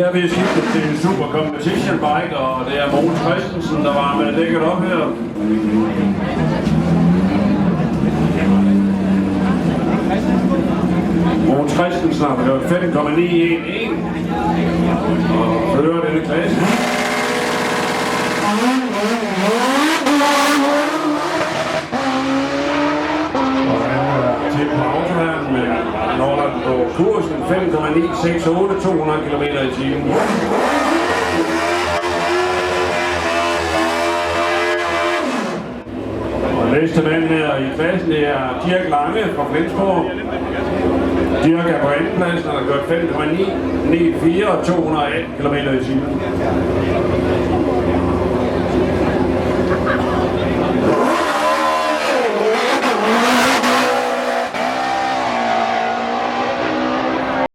er vi skiftet til en Super Competition Bike, og det er Mogens Christensen, der var med dækket op her. Mogens Christensen har kørt 5,911 og fører denne klasse. Og han er til på autohæren, men når der på kursen 5,968, 200 km i timen. Og næste mand her i klassen, det er Dirk Lange fra Flensborg. Dirk er på andenpladsen, og har kørt 5,994 og 218 km i timen.